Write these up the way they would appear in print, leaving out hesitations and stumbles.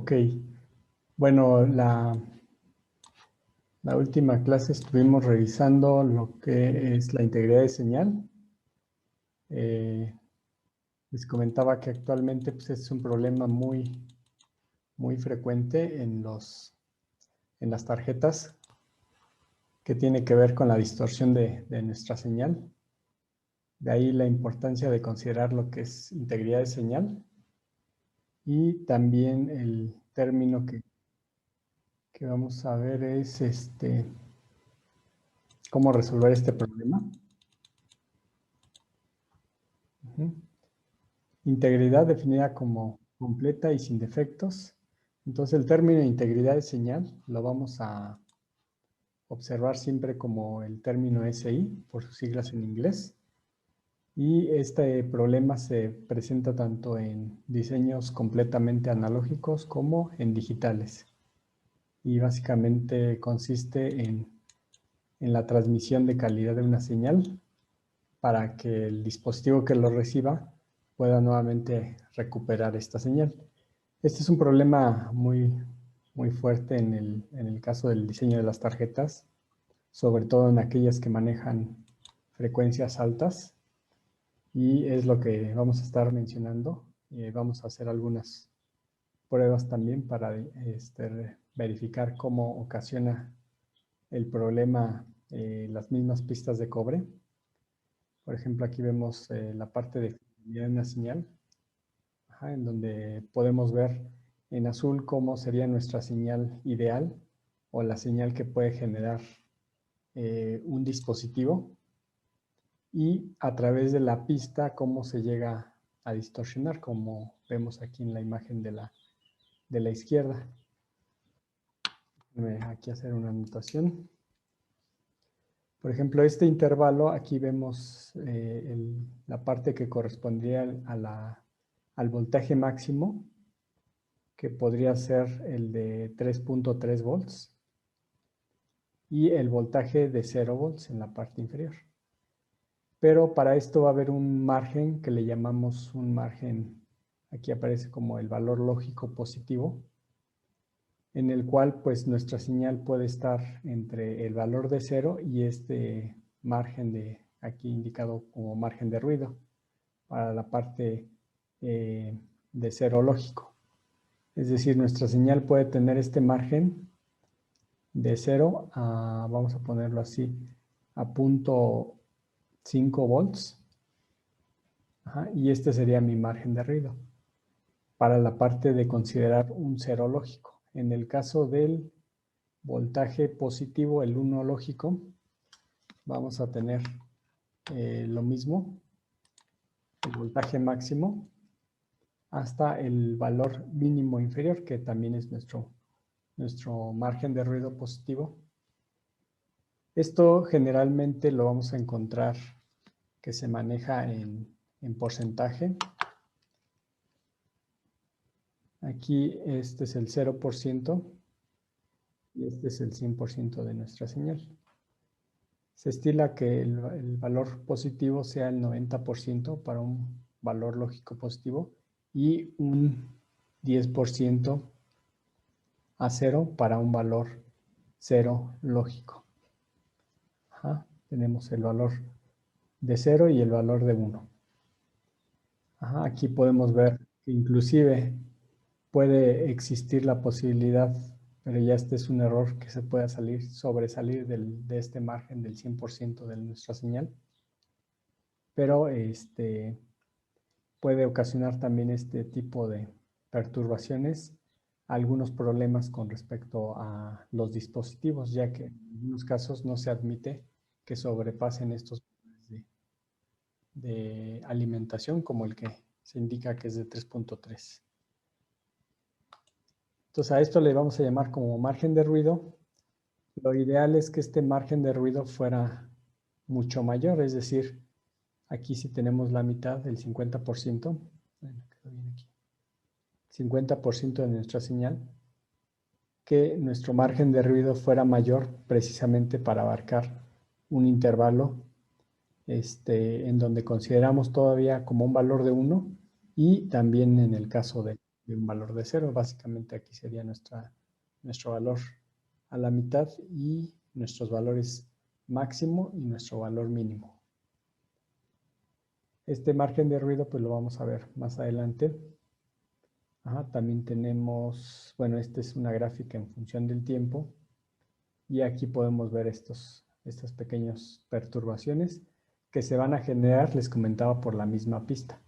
Ok, bueno, la última clase estuvimos revisando lo que es la integridad de señal. Les comentaba que actualmente pues, es un problema muy frecuente en las tarjetas que tiene que ver con la distorsión de nuestra señal. De ahí la importancia de considerar lo que es integridad de señal y también el término que vamos a ver es cómo resolver este problema. Integridad definida como completa y sin defectos. Entonces el término integridad de señal lo vamos a observar siempre como el término SI, por sus siglas en inglés. Y este problema se presenta tanto en diseños completamente analógicos como en digitales. Y básicamente consiste en la transmisión de calidad de una señal para que el dispositivo que lo reciba pueda nuevamente recuperar esta señal. Este es un problema muy fuerte en el caso del diseño de las tarjetas, sobre todo en aquellas que manejan frecuencias altas, y es lo que vamos a estar mencionando. Vamos a hacer algunas pruebas también para verificar cómo ocasiona el problema las mismas pistas de cobre. Por ejemplo, aquí vemos la parte de fidelidad de una señal, en donde podemos ver en azul cómo sería nuestra señal ideal o la señal que puede generar un dispositivo, y a través de la pista cómo se llega a distorsionar, como vemos aquí en la imagen de la izquierda. Déjenme aquí hacer una anotación. Por ejemplo, este intervalo, aquí vemos la parte que correspondría al voltaje máximo, que podría ser el de 3.3 volts, y el voltaje de 0 volts en la parte inferior. Pero para esto va a haber un margen que le llamamos un margen, aquí aparece como el valor lógico positivo, en el cual pues nuestra señal puede estar entre el valor de 0 y este margen aquí indicado como margen de ruido, para la parte de 0 lógico. Es decir, nuestra señal puede tener este margen de 0 a, vamos a ponerlo así, a 0.5 volts. Y este sería mi margen de ruido para la parte de considerar un 0 lógico. En el caso del voltaje positivo, el 1 lógico, vamos a tener lo mismo, el voltaje máximo, hasta el valor mínimo inferior, que también es nuestro margen de ruido positivo. Esto generalmente lo vamos a encontrar que se maneja en porcentaje. Aquí este es el 0% y este es el 100% de nuestra señal. Se estila que el valor positivo sea el 90% para un valor lógico positivo y un 10% a 0 para un valor 0 lógico. Tenemos el valor de 0 y el valor de 1. Aquí podemos ver que inclusive puede existir la posibilidad, pero ya este es un error, que se pueda sobresalir de este margen del 100% de nuestra señal, pero puede ocasionar también este tipo de perturbaciones algunos problemas con respecto a los dispositivos, ya que en algunos casos no se admite que sobrepasen estos de alimentación, como el que se indica que es de 3.3. Entonces a esto le vamos a llamar como margen de ruido. Lo ideal es que este margen de ruido fuera mucho mayor, es decir, aquí si tenemos la mitad, del 50%, bueno, quedó bien aquí, 50% de nuestra señal, que nuestro margen de ruido fuera mayor precisamente para abarcar un intervalo en donde consideramos todavía como un valor de 1, y también en el caso de un valor de 0. Básicamente aquí sería nuestro valor a la mitad y nuestros valores máximo y nuestro valor mínimo. Este margen de ruido pues lo vamos a ver más adelante. También tenemos, bueno, esta es una gráfica en función del tiempo y aquí podemos ver estas pequeñas perturbaciones que se van a generar, les comentaba, por la misma pista.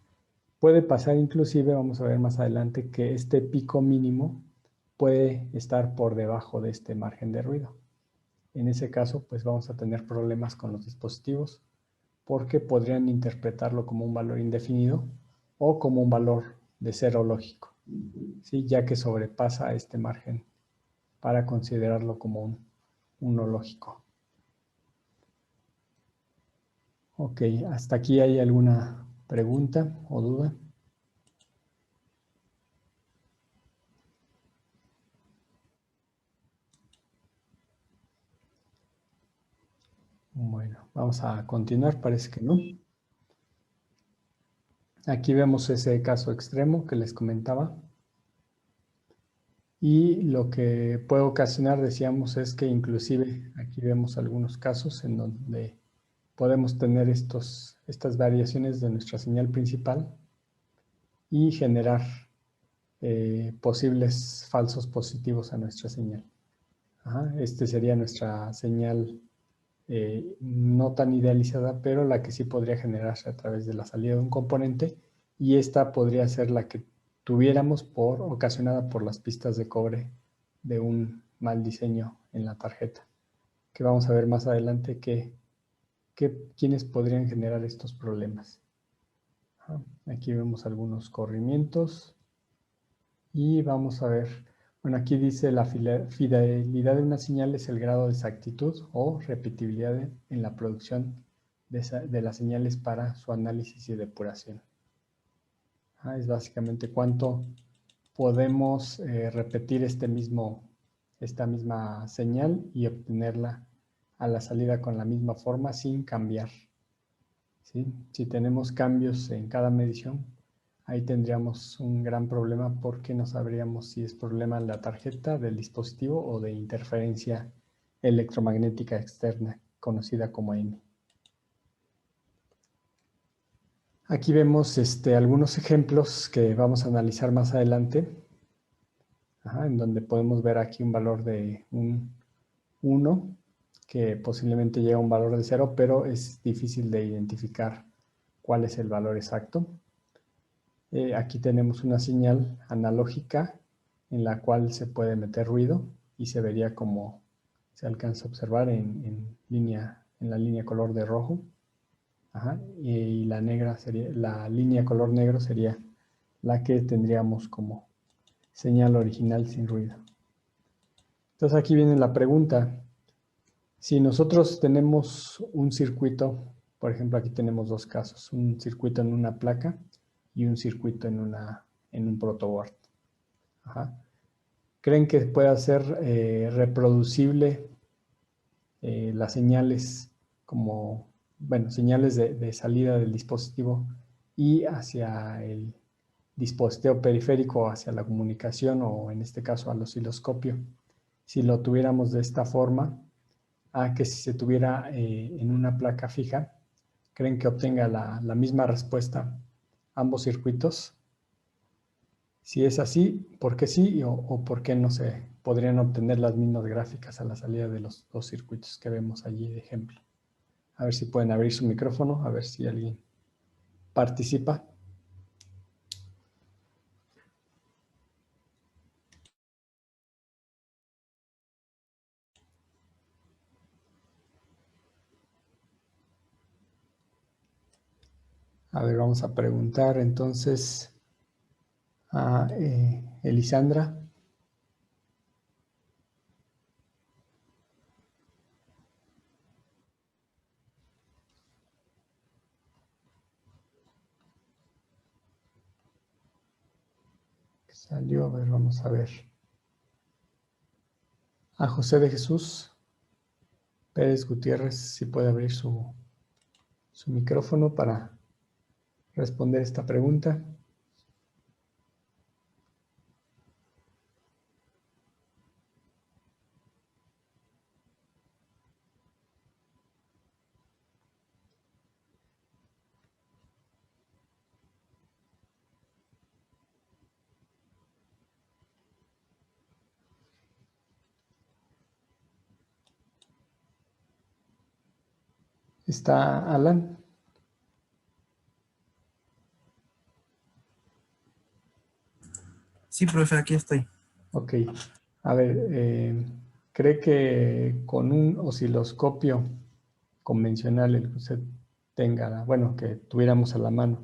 Puede pasar inclusive, vamos a ver más adelante, que este pico mínimo puede estar por debajo de este margen de ruido. En ese caso, pues vamos a tener problemas con los dispositivos porque podrían interpretarlo como un valor indefinido o como un valor de cero lógico, ¿sí? Ya que sobrepasa este margen para considerarlo como un no lógico. Ok, ¿hasta aquí hay alguna pregunta o duda? Bueno, vamos a continuar, parece que no. Aquí vemos ese caso extremo que les comentaba. Y lo que puede ocasionar, decíamos, es que inclusive aquí vemos algunos casos en donde podemos tener estas variaciones de nuestra señal principal y generar posibles falsos positivos a nuestra señal. Este sería nuestra señal no tan idealizada, pero la que sí podría generarse a través de la salida de un componente, y esta podría ser la que tuviéramos ocasionada por las pistas de cobre de un mal diseño en la tarjeta, que vamos a ver más adelante quiénes podrían generar estos problemas. Aquí vemos algunos corrimientos y vamos a ver, bueno, aquí dice la fidelidad de una señal es el grado de exactitud o repetibilidad en la producción de las señales para su análisis y depuración. Es básicamente cuánto podemos repetir esta misma señal y obtenerla a la salida con la misma forma sin cambiar, ¿sí? Si tenemos cambios en cada medición, ahí tendríamos un gran problema porque no sabríamos si es problema de la tarjeta, del dispositivo o de interferencia electromagnética externa, conocida como EMI. Aquí vemos algunos ejemplos que vamos a analizar más adelante, en donde podemos ver aquí un valor de un 1, que posiblemente llega a un valor de 0, pero es difícil de identificar cuál es el valor exacto. Aquí tenemos una señal analógica en la cual se puede meter ruido y se vería como se alcanza a observar en la línea color de rojo. Y la línea color negro sería la que tendríamos como señal original sin ruido. Entonces aquí viene la pregunta. Si nosotros tenemos un circuito, por ejemplo, aquí tenemos dos casos, un circuito en una placa y un circuito en un protoboard. ¿Creen que pueda ser reproducible las señales como, bueno, señales de salida del dispositivo y hacia el dispositivo periférico, hacia la comunicación o en este caso al osciloscopio? Si lo tuviéramos de esta forma, que si se tuviera en una placa fija, ¿creen que obtenga la misma respuesta ambos circuitos? Si es así, ¿por qué sí o por qué no se podrían obtener las mismas gráficas a la salida de los dos circuitos que vemos allí de ejemplo? A ver si pueden abrir su micrófono, a ver si alguien participa. A ver, vamos a preguntar entonces a Elisandra. Salió, a ver, vamos a ver. A José de Jesús Pérez Gutiérrez, si puede abrir su micrófono para responder esta pregunta. ¿Está Alan? Sí, profe, aquí estoy. Ok. A ver, ¿cree que con un osciloscopio convencional, el que usted tenga, bueno, que tuviéramos a la mano,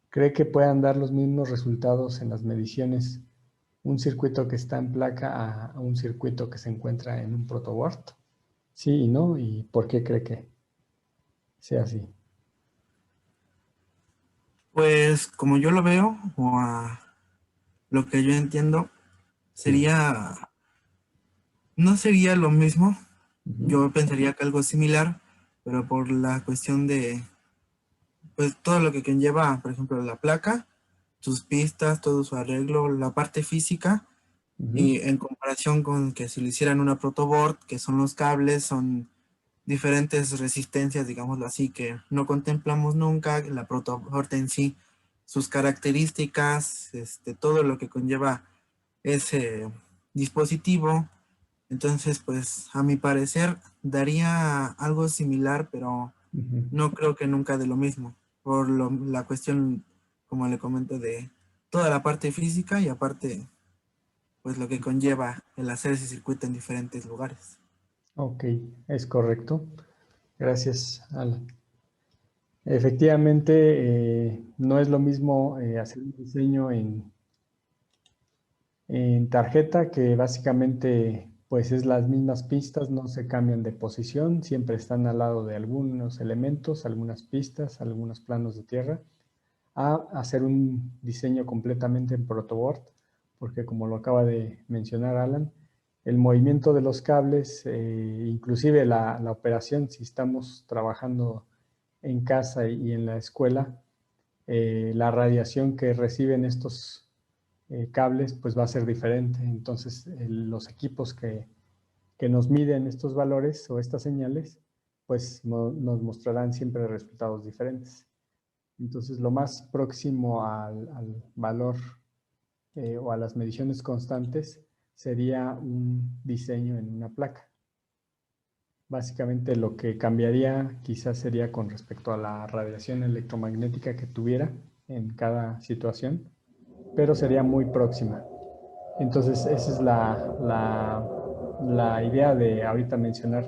cree que puedan dar los mismos resultados en las mediciones un circuito que está en placa a un circuito que se encuentra en un protoboard? Sí y no, ¿y por qué cree que sea así? Pues como yo lo veo, o a lo que yo entiendo, Sí. sería, no sería lo mismo. Ujú, Yo pensaría que algo similar, pero por la cuestión de, pues todo lo que conlleva, por ejemplo, la placa, sus pistas, todo su arreglo, la parte física, ujú, y en comparación con que si lo hicieran una protoboard, que son los cables, son diferentes resistencias, digámoslo así, que no contemplamos nunca, la protoboard en sí, sus características, todo lo que conlleva ese dispositivo. Entonces, pues a mi parecer daría algo similar, pero ujú. no creo que nunca de lo mismo, por la cuestión, como le comento, de toda la parte física y aparte, pues lo que conlleva el hacer ese circuito en diferentes lugares. Ok, es correcto. Gracias, Alan. Efectivamente, no es lo mismo hacer un diseño en tarjeta, que básicamente pues es las mismas pistas, no se cambian de posición, siempre están al lado de algunos elementos, algunas pistas, algunos planos de tierra, a hacer un diseño completamente en protoboard, porque como lo acaba de mencionar Alan, el movimiento de los cables, inclusive la operación, si estamos trabajando en casa y en la escuela, la radiación que reciben estos cables pues va a ser diferente. Entonces los equipos que nos miden estos valores o estas señales pues nos mostrarán siempre resultados diferentes. Entonces lo más próximo al valor o a las mediciones constantes sería un diseño en una placa. Básicamente lo que cambiaría quizás sería con respecto a la radiación electromagnética que tuviera en cada situación, pero sería muy próxima. Entonces esa es la idea de ahorita mencionar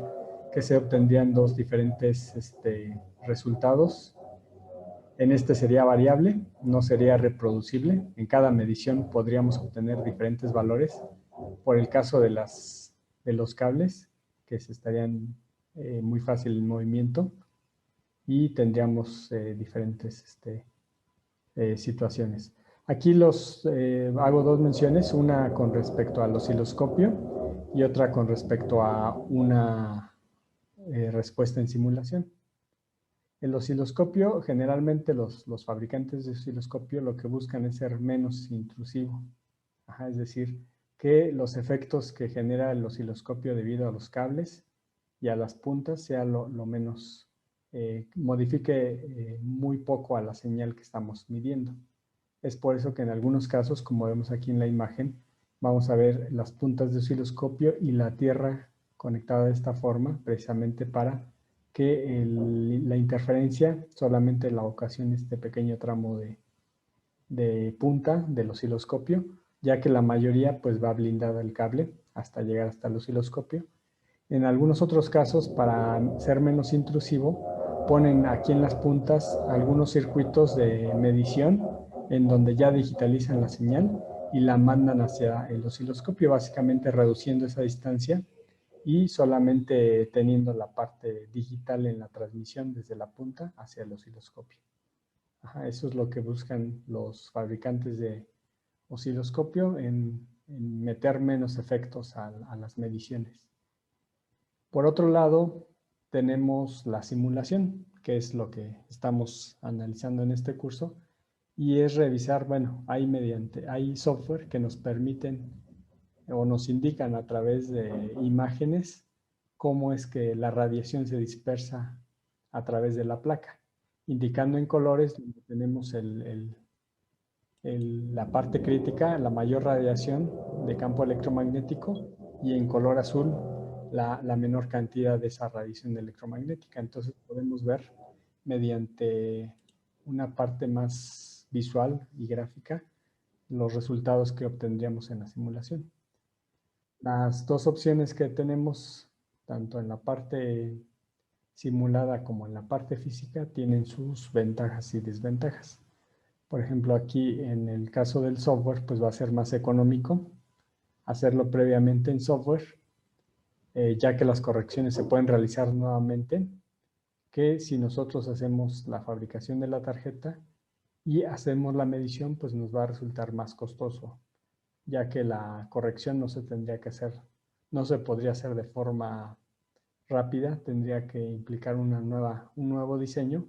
que se obtendrían dos diferentes resultados. En este sería variable, no sería reproducible. En cada medición podríamos obtener diferentes valores. Por el caso de los cables, que se estarían muy fácil en movimiento, y tendríamos diferentes situaciones. Aquí hago dos menciones, una con respecto al osciloscopio y otra con respecto a una respuesta en simulación. El osciloscopio, generalmente los fabricantes de osciloscopio lo que buscan es ser menos intrusivo. Ajá, es decir, que los efectos que genera el osciloscopio debido a los cables y a las puntas sea lo menos, modifique muy poco a la señal que estamos midiendo. Es por eso que en algunos casos, como vemos aquí en la imagen, vamos a ver las puntas de osciloscopio y la tierra conectada de esta forma, precisamente para que la interferencia solamente la ocasione este pequeño tramo de punta del osciloscopio, ya que la mayoría pues va blindada el cable hasta llegar hasta el osciloscopio. En algunos otros casos, para ser menos intrusivo, ponen aquí en las puntas algunos circuitos de medición en donde ya digitalizan la señal y la mandan hacia el osciloscopio, básicamente reduciendo esa distancia y solamente teniendo la parte digital en la transmisión desde la punta hacia el osciloscopio. Ajá, eso es lo que buscan los fabricantes de osciloscopio en meter menos efectos a las mediciones. Por otro lado, tenemos la simulación, que es lo que estamos analizando en este curso, y es revisar, bueno, hay software que nos permiten o nos indican a través de imágenes cómo es que la radiación se dispersa a través de la placa, indicando en colores donde tenemos la parte crítica, la mayor radiación de campo electromagnético, y en color azul la menor cantidad de esa radiación electromagnética. Entonces podemos ver mediante una parte más visual y gráfica los resultados que obtendríamos en la simulación. Las dos opciones que tenemos, tanto en la parte simulada como en la parte física, tienen sus ventajas y desventajas. Por ejemplo, aquí en el caso del software, pues va a ser más económico hacerlo previamente en software, ya que las correcciones se pueden realizar nuevamente, que si nosotros hacemos la fabricación de la tarjeta y hacemos la medición, pues nos va a resultar más costoso, ya que la corrección no se tendría que hacer, no se podría hacer de forma rápida, tendría que implicar un nuevo diseño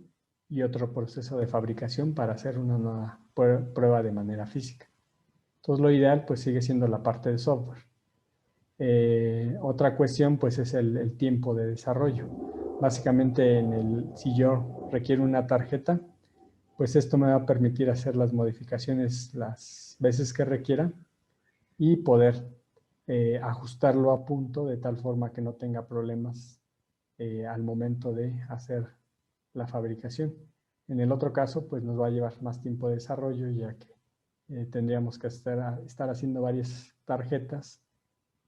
y otro proceso de fabricación para hacer una nueva prueba de manera física. Entonces lo ideal pues sigue siendo la parte de software. Otra cuestión pues es el tiempo de desarrollo. Básicamente si yo requiero una tarjeta, pues esto me va a permitir hacer las modificaciones las veces que requiera y poder ajustarlo a punto de tal forma que no tenga problemas al momento de hacer la fabricación. En el otro caso, pues nos va a llevar más tiempo de desarrollo, ya que tendríamos que estar haciendo varias tarjetas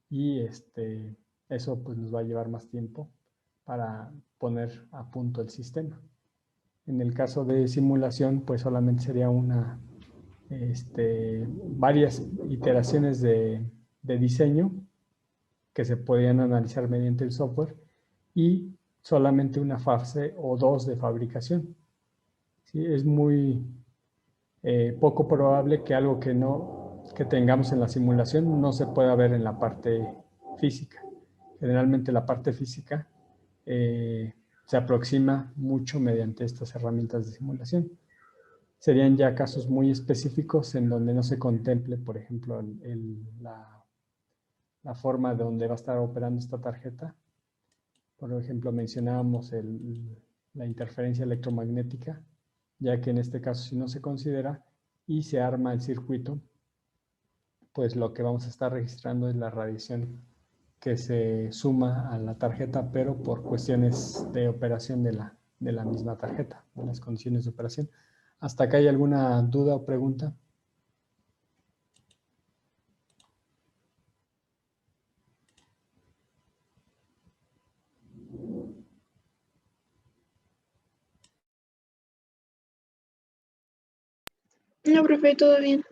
y eso pues nos va a llevar más tiempo para poner a punto el sistema. En el caso de simulación, pues solamente sería varias iteraciones de diseño que se podían analizar mediante el software y solamente una fase o dos de fabricación. ¿Sí? Es muy poco probable que algo que tengamos en la simulación no se pueda ver en la parte física. Generalmente la parte física se aproxima mucho mediante estas herramientas de simulación. Serían ya casos muy específicos en donde no se contemple, por ejemplo, la forma de donde va a estar operando esta tarjeta. Por ejemplo, mencionábamos la interferencia electromagnética, ya que en este caso si no se considera y se arma el circuito, pues lo que vamos a estar registrando es la radiación que se suma a la tarjeta, pero por cuestiones de operación de la misma tarjeta, de las condiciones de operación. ¿Hasta acá hay alguna duda o pregunta? No, profe, todo bien.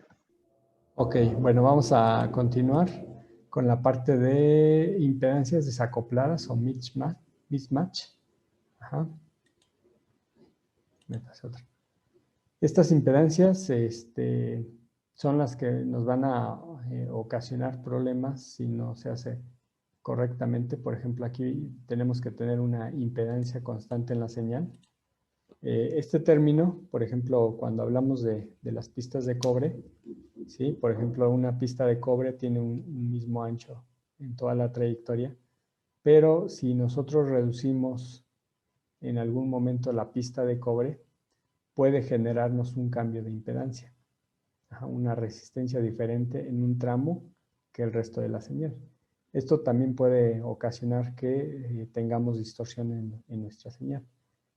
Ok, bueno, vamos a continuar con la parte de impedancias desacopladas o mismatch. Ajá. Me pasé otra. Estas impedancias son las que nos van a ocasionar problemas si no se hace correctamente. Por ejemplo, aquí tenemos que tener una impedancia constante en la señal. Este término, por ejemplo, cuando hablamos de las pistas de cobre, ¿sí? Por ejemplo, una pista de cobre tiene un mismo ancho en toda la trayectoria, pero si nosotros reducimos en algún momento la pista de cobre, puede generarnos un cambio de impedancia, una resistencia diferente en un tramo que el resto de la señal. Esto también puede ocasionar que tengamos distorsión en nuestra señal.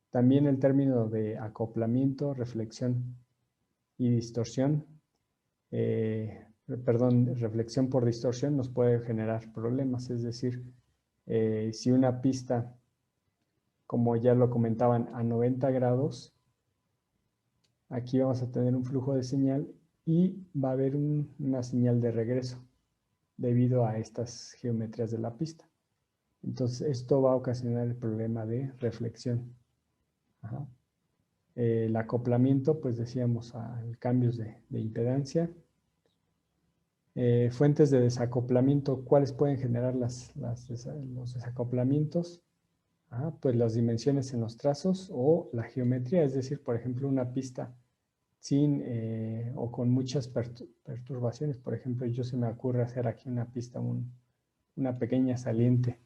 También el término de acoplamiento, reflexión y distorsión, reflexión por distorsión nos puede generar problemas. Es decir, si una pista, como ya lo comentaban, a 90 grados, aquí vamos a tener un flujo de señal y va a haber una señal de regreso debido a estas geometrías de la pista. Entonces, esto va a ocasionar el problema de reflexión. Ajá. El acoplamiento, pues decíamos, cambios de impedancia. Fuentes de desacoplamiento, ¿cuáles pueden generar los desacoplamientos? Pues las dimensiones en los trazos o la geometría, es decir, por ejemplo, una pista sin o con muchas perturbaciones. Por ejemplo, yo se me ocurre hacer aquí una pista, una pequeña saliente,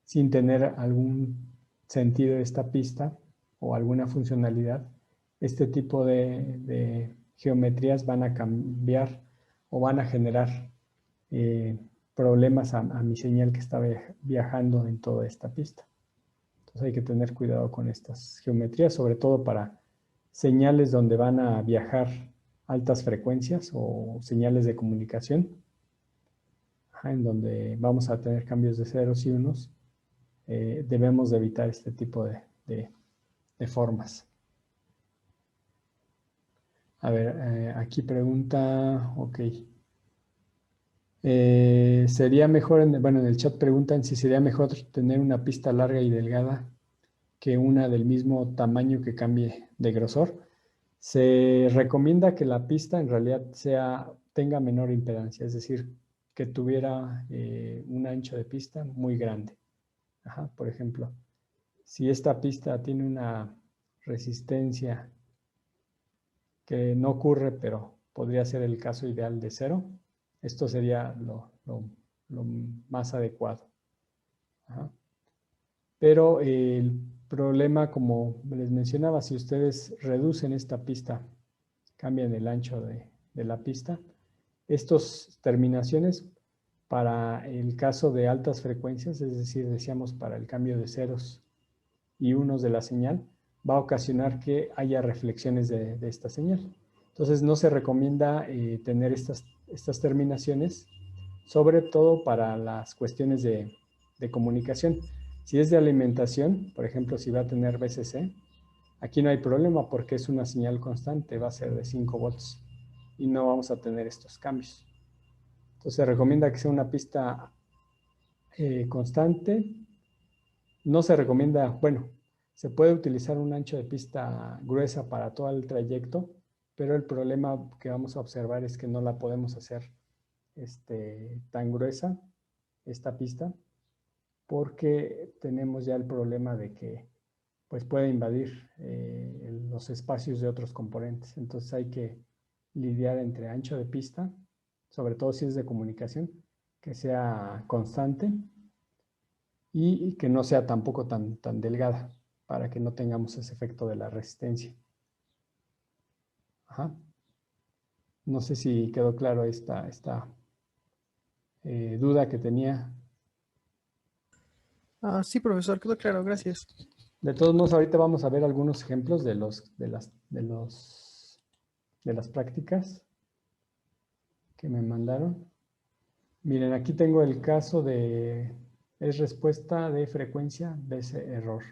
sin tener algún sentido esta pista o alguna funcionalidad. Este tipo de geometrías van a cambiar o van a generar problemas a mi señal que está viajando en toda esta pista. Entonces hay que tener cuidado con estas geometrías, sobre todo para señales donde van a viajar altas frecuencias o señales de comunicación, en donde vamos a tener cambios de ceros y unos. Debemos de evitar este tipo de formas. A ver, aquí pregunta, ok. Sería mejor, bueno, en el chat preguntan si sería mejor tener una pista larga y delgada que una del mismo tamaño que cambie de grosor. Se recomienda que la pista en realidad tenga menor impedancia, es decir, que tuviera un ancho de pista muy grande. Ajá, por ejemplo, si esta pista tiene una resistencia que no ocurre, pero podría ser el caso ideal de 0, esto sería lo más adecuado. Ajá. Pero el problema, como les mencionaba, si ustedes reducen esta pista, cambian el ancho de la pista, estas terminaciones para el caso de altas frecuencias, es decir, decíamos para el cambio de ceros y unos de la señal, va a ocasionar que haya reflexiones de esta señal. Entonces no se recomienda tener estas terminaciones, sobre todo para las cuestiones de comunicación. Si es de alimentación, por ejemplo, si va a tener VCC, aquí no hay problema porque es una señal constante, va a ser de 5 volts y no vamos a tener estos cambios. Entonces se recomienda que sea una pista constante. No se recomienda, bueno, se puede utilizar un ancho de pista gruesa para todo el trayecto, pero el problema que vamos a observar es que no la podemos hacer tan gruesa, esta pista, porque tenemos ya el problema de que pues puede invadir los espacios de otros componentes. Entonces hay que lidiar entre ancho de pista, sobre todo si es de comunicación, que sea constante y que no sea tampoco tan delgada, para que no tengamos ese efecto de la resistencia. Ajá. No sé si quedó claro esta duda que tenía. Sí, profesor, quedó claro, gracias. De todos modos, ahorita vamos a ver algunos ejemplos de las prácticas que me mandaron. Miren, aquí tengo el caso es respuesta de frecuencia BC error.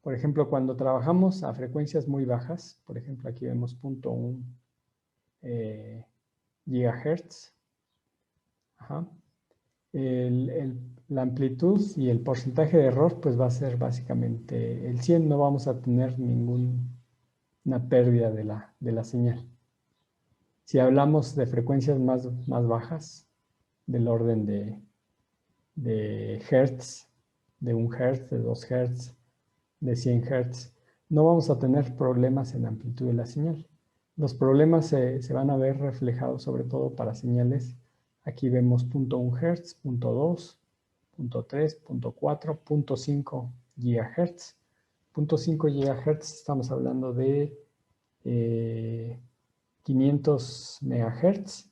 Por ejemplo, cuando trabajamos a frecuencias muy bajas, por ejemplo, aquí vemos 0.1 gigahertz. Ajá. La amplitud y el porcentaje de error pues va a ser básicamente el 100, no vamos a tener ninguna pérdida de la señal. Si hablamos de frecuencias más bajas, del orden de hertz, de 1 hertz, de 2 hertz, de 100 hertz, no vamos a tener problemas en la amplitud de la señal. Los problemas se van a ver reflejados sobre todo para señales. Aquí vemos 0.1 Hz, 0.2, 0.3, 0.4, 0.5 GHz. 0.5 GHz estamos hablando de 500 MHz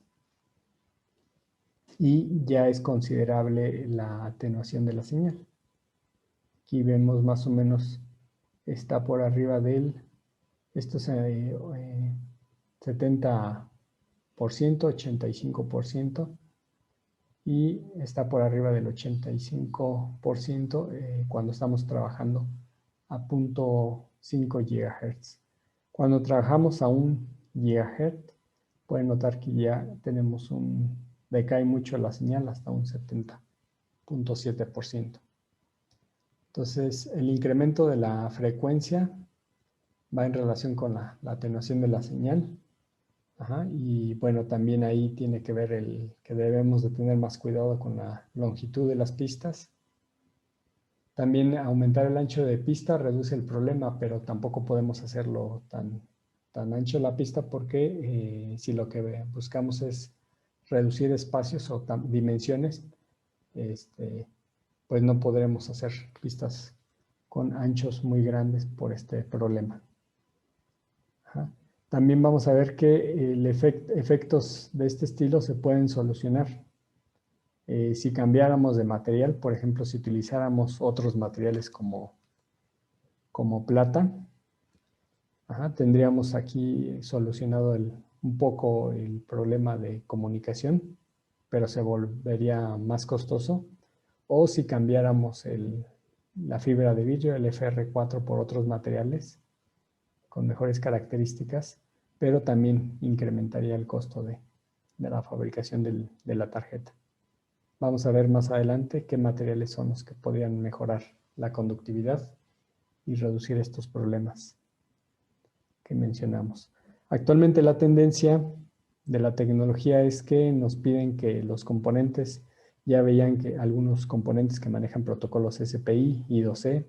y ya es considerable la atenuación de la señal. Aquí vemos más o menos está por arriba esto es 70%, 85%, y está por arriba del 85% cuando estamos trabajando a 0.5 GHz. Cuando trabajamos a 1 GHz, pueden notar que ya tenemos decae mucho la señal hasta un 70.7%. Entonces, el incremento de la frecuencia va en relación con la atenuación de la señal. Ajá, y bueno, también ahí tiene que ver que debemos de tener más cuidado con la longitud de las pistas. También aumentar el ancho de pista reduce el problema, pero tampoco podemos hacerlo tan ancho la pista porque si lo que buscamos es reducir espacios o dimensiones, pues no podremos hacer pistas con anchos muy grandes por este problema. Ajá. También vamos a ver que efectos de este estilo se pueden solucionar. Si cambiáramos de material, por ejemplo, si utilizáramos otros materiales como plata, tendríamos aquí solucionado un poco el problema de comunicación, pero se volvería más costoso. O si cambiáramos la fibra de vidrio, el FR4, por otros materiales con mejores características, pero también incrementaría el costo de la fabricación de la tarjeta. Vamos a ver más adelante qué materiales son los que podrían mejorar la conductividad y reducir estos problemas que mencionamos. Actualmente la tendencia de la tecnología es que nos piden que los componentes, ya veían que algunos componentes que manejan protocolos SPI y 2E,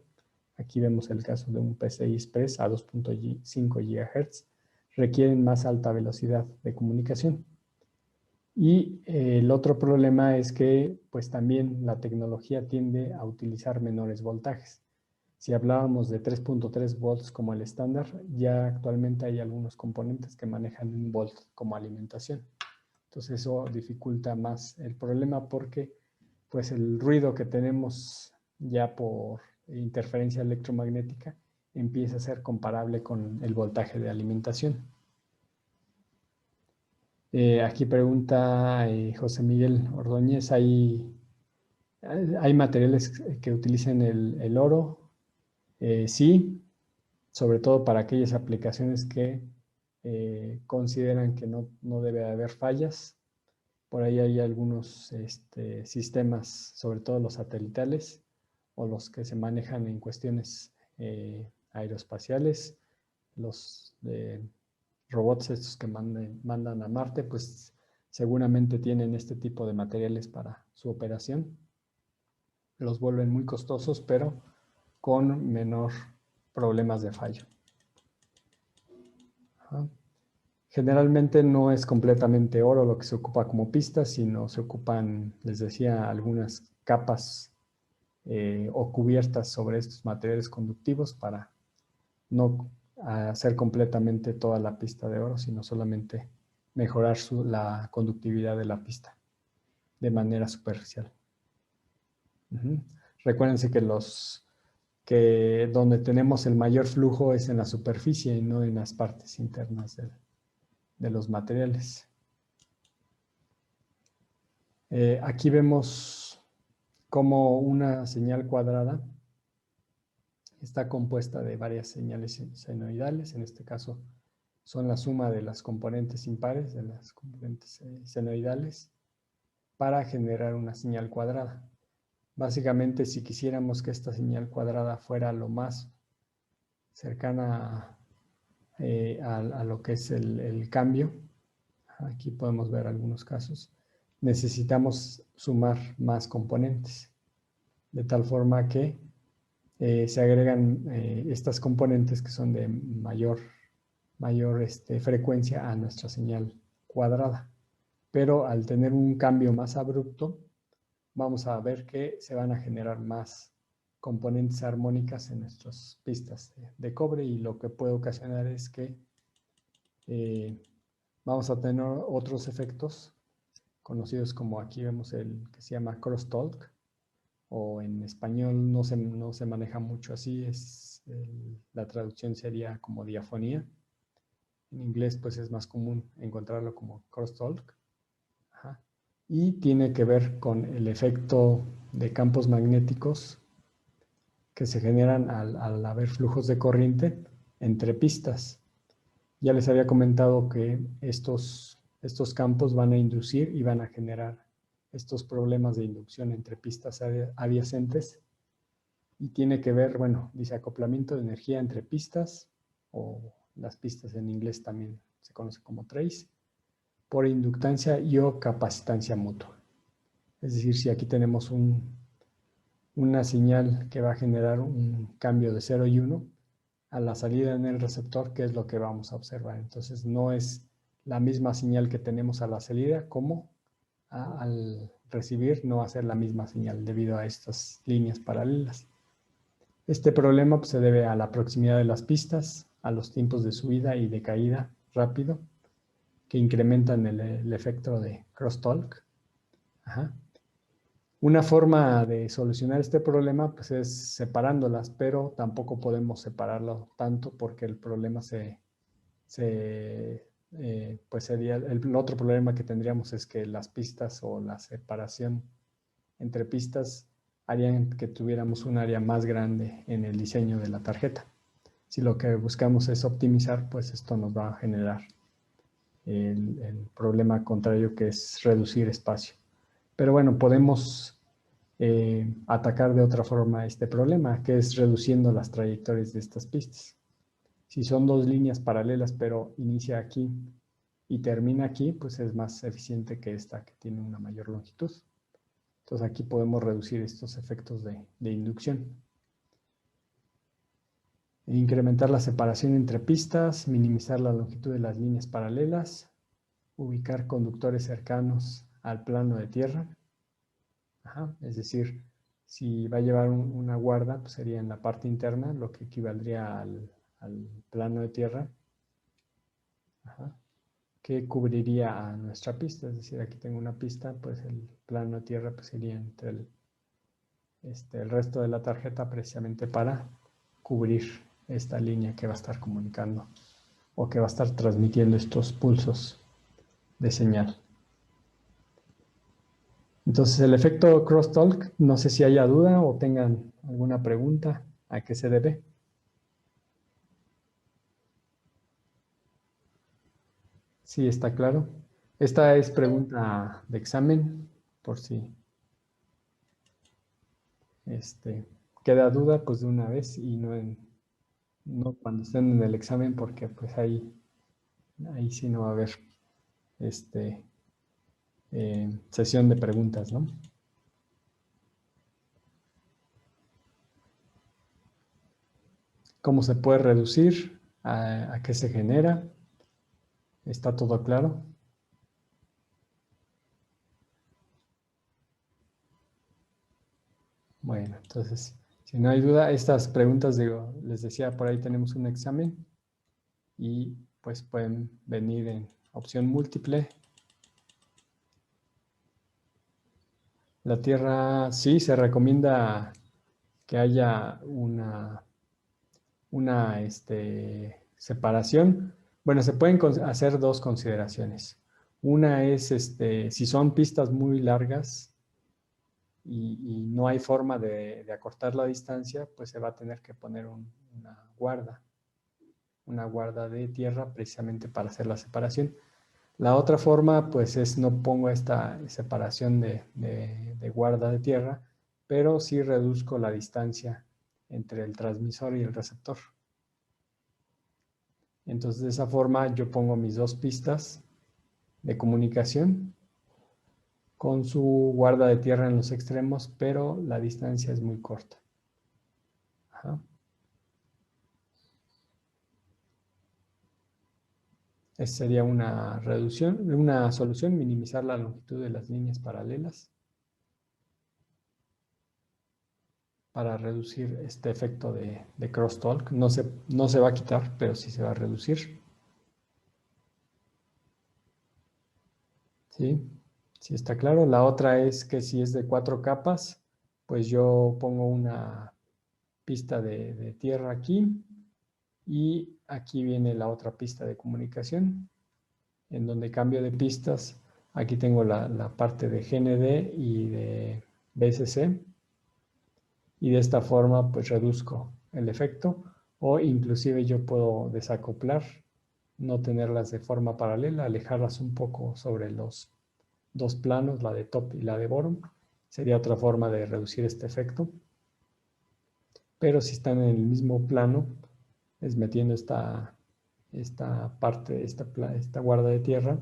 aquí vemos el caso de un PCI Express a 2.5 GHz, requieren más alta velocidad de comunicación. Y el otro problema es que pues también la tecnología tiende a utilizar menores voltajes. Si hablábamos de 3.3 volts como el estándar, ya actualmente hay algunos componentes que manejan 1 volt como alimentación. Entonces eso dificulta más el problema porque pues el ruido que tenemos ya por interferencia electromagnética empieza a ser comparable con el voltaje de alimentación. Aquí pregunta José Miguel Ordóñez, ¿hay materiales que utilicen el oro? Sí, sobre todo para aquellas aplicaciones que consideran que no debe haber fallas. Por ahí hay algunos sistemas, sobre todo los satelitales o los que se manejan en cuestiones aeroespaciales, los robots estos que mandan a Marte, pues seguramente tienen este tipo de materiales para su operación. Los vuelven muy costosos, pero con menor problemas de fallo. Generalmente no es completamente oro lo que se ocupa como pistas, sino se ocupan, les decía, algunas capas o cubiertas sobre estos materiales conductivos para no hacer completamente toda la pista de oro, sino solamente mejorar la conductividad de la pista de manera superficial. Recuérdense que donde tenemos el mayor flujo es en la superficie y no en las partes internas de los materiales. Aquí vemos cómo una señal cuadrada está compuesta de varias señales senoidales. En este caso son la suma de las componentes impares, de las componentes senoidales, para generar una señal cuadrada. Básicamente, si quisiéramos que esta señal cuadrada fuera lo más cercana a lo que es el cambio, aquí podemos ver algunos casos, necesitamos sumar más componentes, de tal forma que se agregan estas componentes que son de mayor frecuencia a nuestra señal cuadrada. Pero al tener un cambio más abrupto, vamos a ver que se van a generar más componentes armónicas en nuestras pistas de cobre, y lo que puede ocasionar es que vamos a tener otros efectos conocidos como, aquí vemos el que se llama crosstalk, o en español no se maneja mucho así, la traducción sería como diafonía. En inglés pues es más común encontrarlo como crosstalk. Y tiene que ver con el efecto de campos magnéticos que se generan al haber flujos de corriente entre pistas. Ya les había comentado que estos campos van a inducir y van a generar estos problemas de inducción entre pistas adyacentes, y tiene que ver, bueno, dice acoplamiento de energía entre pistas, o las pistas en inglés también se conoce como trace, por inductancia y o capacitancia mutua. Es decir, si aquí tenemos una señal que va a generar un cambio de 0 y 1, a la salida en el receptor, ¿qué es lo que vamos a observar? Entonces no es la misma señal que tenemos a la salida como al recibir no va a ser la misma señal debido a estas líneas paralelas. Este problema pues, se debe a la proximidad de las pistas, a los tiempos de subida y de caída rápido, que incrementan el efecto de crosstalk. Una forma de solucionar este problema pues, es separándolas, pero tampoco podemos separarlo tanto porque el problema pues sería, el otro problema que tendríamos es que las pistas o la separación entre pistas harían que tuviéramos un área más grande en el diseño de la tarjeta. Si lo que buscamos es optimizar, pues esto nos va a generar el problema contrario, que es reducir espacio. Pero bueno, podemos atacar de otra forma este problema, que es reduciendo las trayectorias de estas pistas. Si son dos líneas paralelas, pero inicia aquí y termina aquí, pues es más eficiente que esta, que tiene una mayor longitud. Entonces aquí podemos reducir estos efectos de inducción. Incrementar la separación entre pistas, minimizar la longitud de las líneas paralelas, ubicar conductores cercanos al plano de tierra. Es decir, si va a llevar una guarda, pues sería en la parte interna, lo que equivaldría al plano de tierra, que cubriría a nuestra pista. Es decir, aquí tengo una pista, pues el plano de tierra pues sería entre el resto de la tarjeta, precisamente para cubrir esta línea que va a estar comunicando o que va a estar transmitiendo estos pulsos de señal. Entonces el efecto crosstalk, no sé si haya duda o tengan alguna pregunta a qué se debe. Sí, está claro. Esta es pregunta de examen, por si queda duda, pues de una vez y no cuando estén en el examen, porque pues ahí sí no va a haber sesión de preguntas, ¿no? ¿Cómo se puede reducir? ¿A qué se genera? ¿Está todo claro? Bueno, entonces, si no hay duda, estas preguntas, digo, les decía, por ahí tenemos un examen y pues pueden venir en opción múltiple. La Tierra, sí, se recomienda que haya una separación. Bueno, se pueden hacer dos consideraciones. Una es, si son pistas muy largas y no hay forma de acortar la distancia, pues se va a tener que poner una guarda de tierra precisamente para hacer la separación. La otra forma, pues es no pongo esta separación de guarda de tierra, pero sí reduzco la distancia entre el transmisor y el receptor. Entonces, de esa forma yo pongo mis dos pistas de comunicación con su guarda de tierra en los extremos, pero la distancia es muy corta. Esa sería una solución, minimizar la longitud de las líneas paralelas para reducir este efecto de crosstalk. No se va a quitar, pero sí se va a reducir. ¿Sí? Sí está claro. La otra es que si es de 4 capas, pues yo pongo una pista de tierra aquí y aquí viene la otra pista de comunicación, en donde cambio de pistas. Aquí tengo la parte de GND y de BSC. Y de esta forma pues reduzco el efecto, o inclusive yo puedo desacoplar, no tenerlas de forma paralela, alejarlas un poco sobre los dos planos, la de top y la de bottom. Sería otra forma de reducir este efecto. Pero si están en el mismo plano, es metiendo esta parte, esta guarda de tierra,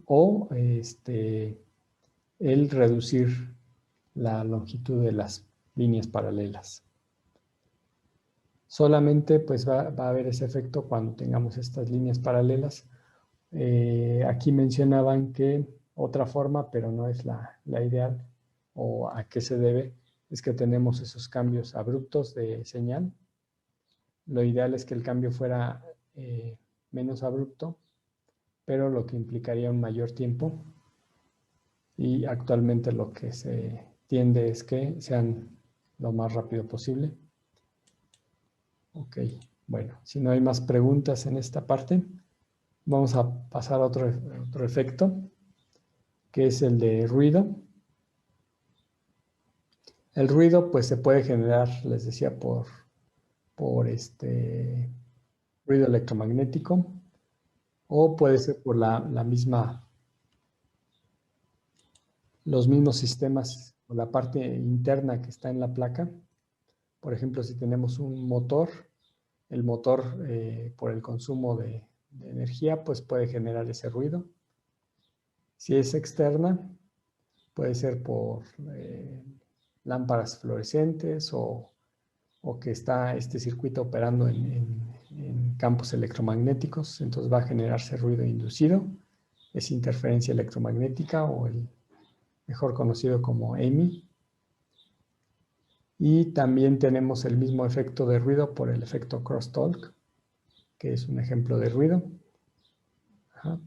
o el reducir la longitud de las líneas paralelas. Solamente pues va a haber ese efecto cuando tengamos estas líneas paralelas. Aquí mencionaban que otra forma, pero no es la ideal, o a qué se debe, es que tenemos esos cambios abruptos de señal. Lo ideal es que el cambio fuera menos abrupto, pero lo que implicaría un mayor tiempo. y actualmente lo que se tiende es que sean lo más rápido posible. Ok, bueno, si no hay más preguntas en esta parte, vamos a pasar a otro efecto, que es el de ruido. El ruido pues se puede generar, les decía, por ruido electromagnético, o puede ser por los mismos sistemas o la parte interna que está en la placa. Por ejemplo, si tenemos un motor, el motor por el consumo de energía pues puede generar ese ruido. Si es externa, puede ser por lámparas fluorescentes o que está este circuito operando en campos electromagnéticos, entonces va a generarse ruido inducido, es interferencia electromagnética o el mejor conocido como EMI. Y también tenemos el mismo efecto de ruido por el efecto crosstalk, que es un ejemplo de ruido. Ajá.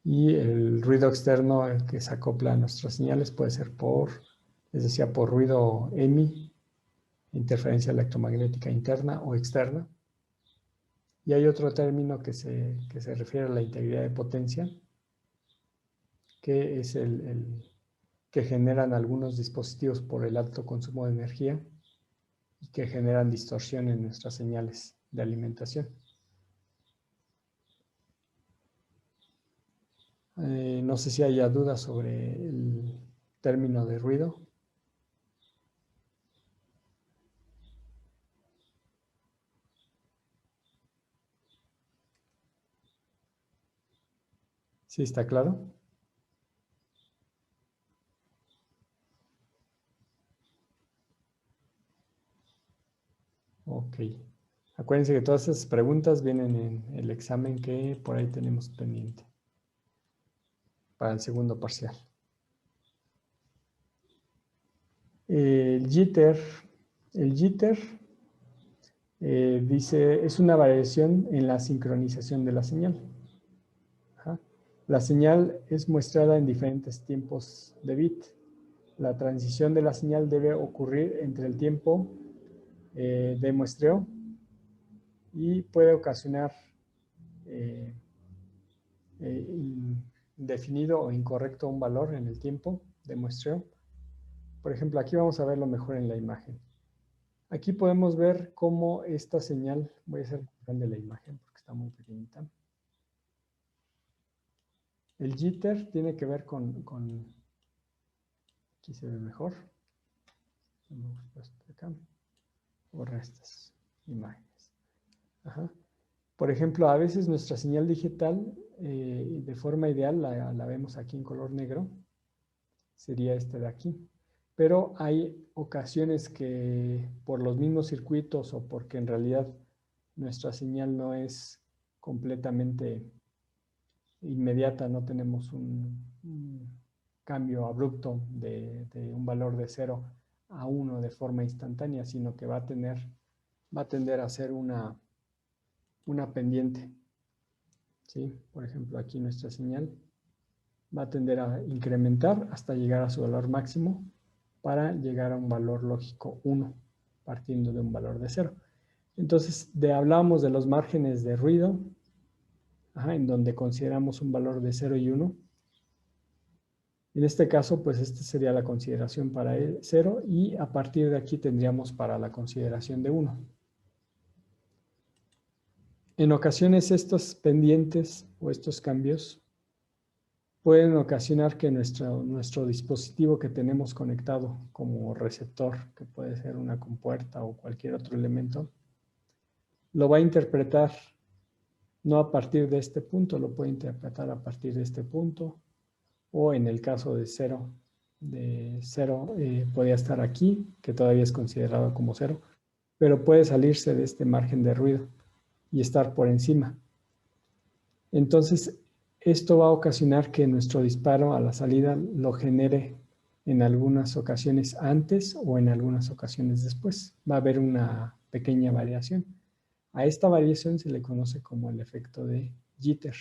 Y el ruido externo que se acopla a nuestras señales puede ser les decía, por ruido EMI, interferencia electromagnética interna o externa. Y hay otro término que se refiere a la integridad de potencia, que es el que generan algunos dispositivos por el alto consumo de energía y que generan distorsión en nuestras señales de alimentación. No sé si haya dudas sobre el término de ruido. ¿Sí está claro? Ok. Acuérdense que todas esas preguntas vienen en el examen que por ahí tenemos pendiente para el segundo parcial. El jitter dice, es una variación en la sincronización de la señal. Ajá. La señal es muestrada en diferentes tiempos de bit. La transición de la señal debe ocurrir entre el tiempo de muestreo y puede ocasionar indefinido o incorrecto un valor en el tiempo de muestreo. Por ejemplo, aquí vamos a verlo mejor en la imagen. Aquí podemos ver cómo esta señal, voy a hacer más grande la imagen porque está muy pequeñita. El jitter tiene que ver aquí se ve mejor. Acá. Borra estas imágenes. Ajá. Por ejemplo, a veces nuestra señal digital, de forma ideal, la vemos aquí en color negro. Sería este de aquí. Pero hay ocasiones que por los mismos circuitos o porque en realidad nuestra señal no es completamente inmediata, no tenemos un cambio abrupto de un valor de 0 a 1 de forma instantánea, sino que va a tender a ser una pendiente. ¿Sí? Por ejemplo, aquí nuestra señal va a tender a incrementar hasta llegar a su valor máximo para llegar a un valor lógico 1, partiendo de un valor de 0. Entonces, hablábamos de los márgenes de ruido, en donde consideramos un valor de 0 y 1. En este caso, pues esta sería la consideración para el 0 y a partir de aquí tendríamos para la consideración de 1. En ocasiones estos pendientes o estos cambios pueden ocasionar que nuestro dispositivo que tenemos conectado como receptor, que puede ser una compuerta o cualquier otro elemento, lo va a interpretar no a partir de este punto, lo puede interpretar a partir de este punto, o en el caso de 0, podría estar aquí, que todavía es considerado como 0, pero puede salirse de este margen de ruido y estar por encima. Entonces, esto va a ocasionar que nuestro disparo a la salida lo genere en algunas ocasiones antes o en algunas ocasiones después. Va a haber una pequeña variación. A esta variación se le conoce como el efecto de jitter.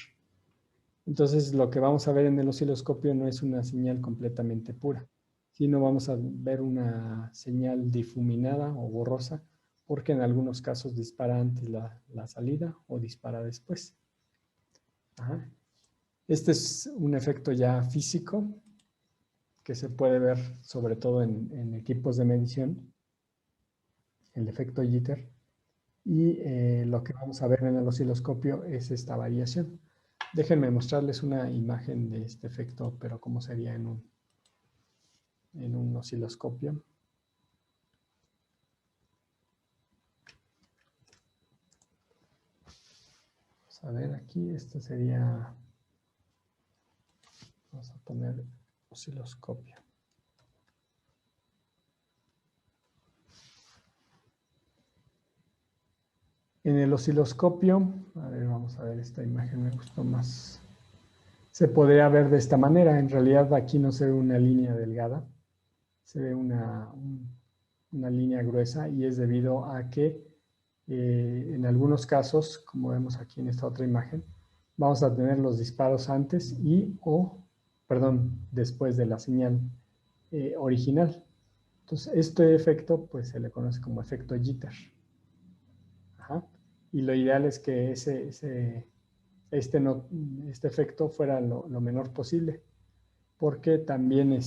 Entonces, lo que vamos a ver en el osciloscopio no es una señal completamente pura, sino vamos a ver una señal difuminada o borrosa, porque en algunos casos dispara antes la salida o dispara después. Ajá. Este es un efecto ya físico que se puede ver sobre todo en equipos de medición, el efecto jitter, y lo que vamos a ver en el osciloscopio es esta variación. Déjenme mostrarles una imagen de este efecto, pero cómo sería en un osciloscopio. Vamos a ver aquí, esto sería, vamos a poner osciloscopio. En el osciloscopio, a ver, vamos a ver esta imagen, me gustó más. Se podría ver de esta manera, en realidad aquí no se ve una línea delgada, se ve una línea gruesa y es debido a que en algunos casos, como vemos aquí en esta otra imagen, vamos a tener los disparos antes después de la señal original. Entonces, este efecto pues se le conoce como efecto jitter. Ajá. Y lo ideal es que este efecto fuera lo menor posible, porque también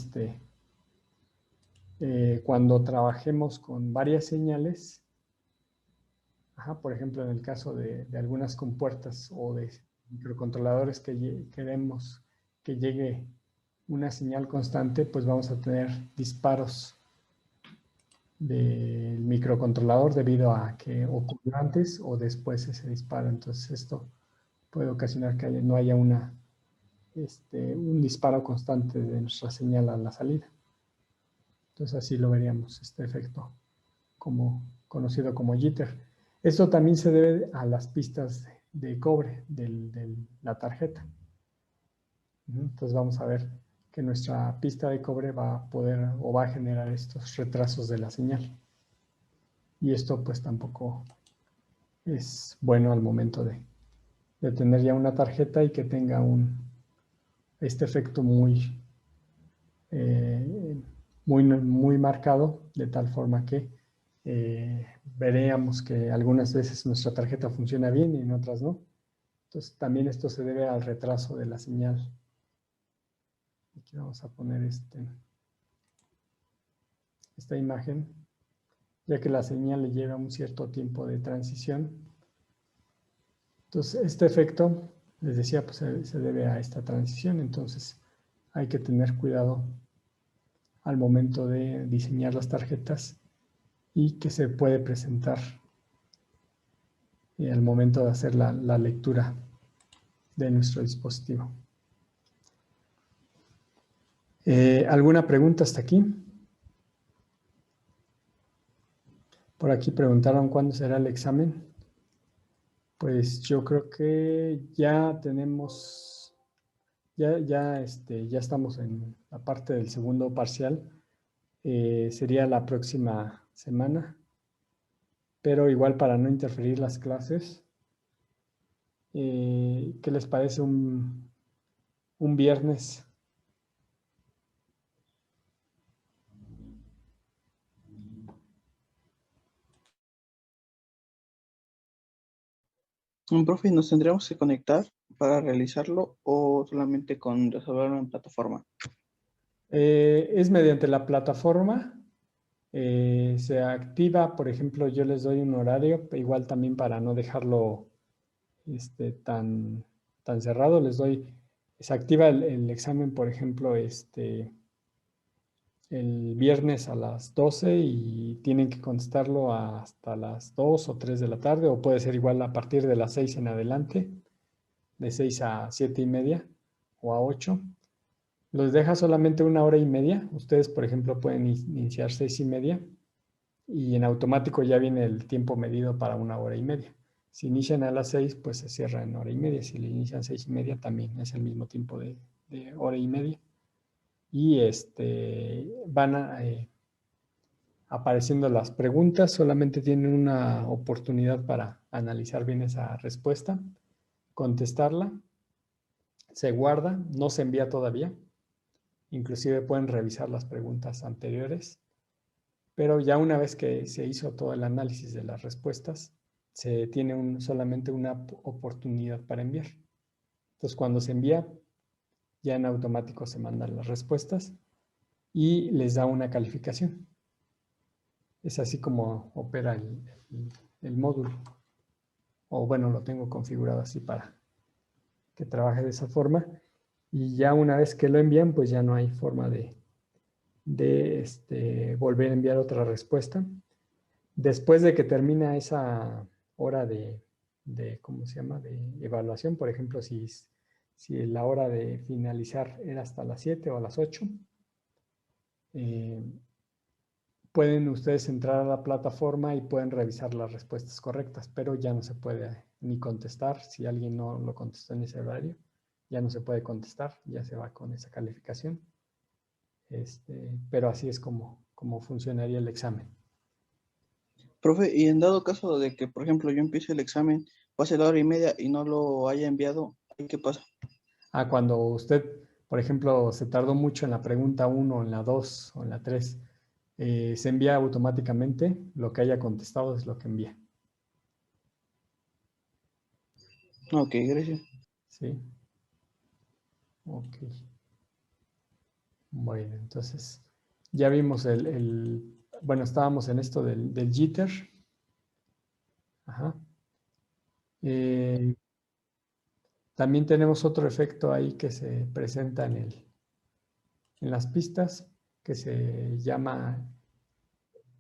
cuando trabajemos con varias señales, por ejemplo, en el caso de algunas compuertas o de microcontroladores que queremos que llegue una señal constante, pues vamos a tener disparos del microcontrolador debido a que ocurrió antes o después ese disparo. Entonces esto puede ocasionar que no haya un disparo constante de nuestra señal a la salida. Entonces así lo veríamos, este efecto conocido como jitter. Esto también se debe a las pistas de cobre de la tarjeta. Entonces vamos a ver que nuestra pista de cobre va a poder o va a generar estos retrasos de la señal. Y esto pues tampoco es bueno al momento de tener ya una tarjeta y que tenga este efecto muy marcado, de tal forma que veríamos que algunas veces nuestra tarjeta funciona bien y en otras no. Entonces también esto se debe al retraso de la señal. Aquí vamos a poner esta imagen, ya que la señal le lleva un cierto tiempo de transición. Entonces este efecto, les decía, pues se debe a esta transición. Entonces hay que tener cuidado al momento de diseñar las tarjetas y que se puede presentar al momento de hacer la lectura de nuestro dispositivo. ¿Alguna pregunta hasta aquí? Por aquí preguntaron cuándo será el examen. Pues yo creo que ya tenemos, ya estamos en la parte del segundo parcial. Sería la próxima semana, pero igual para no interferir las clases, ¿qué les parece un viernes? Profe, ¿nos tendríamos que conectar para realizarlo o solamente con resolverlo en plataforma? Es mediante la plataforma. Se activa, por ejemplo, yo les doy un horario, igual también para no dejarlo tan cerrado, se activa el examen, por ejemplo, el viernes a las 12 y tienen que contestarlo hasta las 2 o 3 de la tarde, o puede ser igual a partir de las 6 en adelante, de 6 a 7 y media o a 8. Los deja solamente 1 hora y media. Ustedes, por ejemplo, pueden iniciar 6 y media y en automático ya viene el tiempo medido para 1 hora y media. Si inician a las 6, pues se cierra en 1 hora y media. Si le inician 6 y media, también es el mismo tiempo de 1 hora y media. Y van apareciendo las preguntas. Solamente tienen una oportunidad para analizar bien esa respuesta, contestarla. se guarda, no se envía todavía. Inclusive pueden revisar las preguntas anteriores, pero ya una vez que se hizo todo el análisis de las respuestas, se tiene solamente una oportunidad para enviar. Entonces, cuando se envía, ya en automático se mandan las respuestas y les da una calificación. Es así como opera el módulo. O bueno, lo tengo configurado así para que trabaje de esa forma. Y ya una vez que lo envían, pues ya no hay forma de volver a enviar otra respuesta. Después de que termina esa hora ¿cómo se llama? De evaluación, por ejemplo, si la hora de finalizar era hasta las 7 o a las 8, pueden ustedes entrar a la plataforma y pueden revisar las respuestas correctas, pero ya no se puede ni contestar. Si alguien no lo contestó en ese horario, ya no se puede contestar, ya se va con esa calificación. Pero así es como funcionaría el examen. Profe, y en dado caso de que, por ejemplo, yo empiece el examen, pase la hora y media y no lo haya enviado, ¿qué pasa? Cuando usted, por ejemplo, se tardó mucho en la pregunta 1, en la 2 o en la 3, se envía automáticamente. Lo que haya contestado es lo que envía. Ok, gracias. ¿Sí? Ok. Bueno, entonces ya vimos bueno, estábamos en esto del jitter. Ajá. También tenemos otro efecto ahí que se presenta en las pistas, que se llama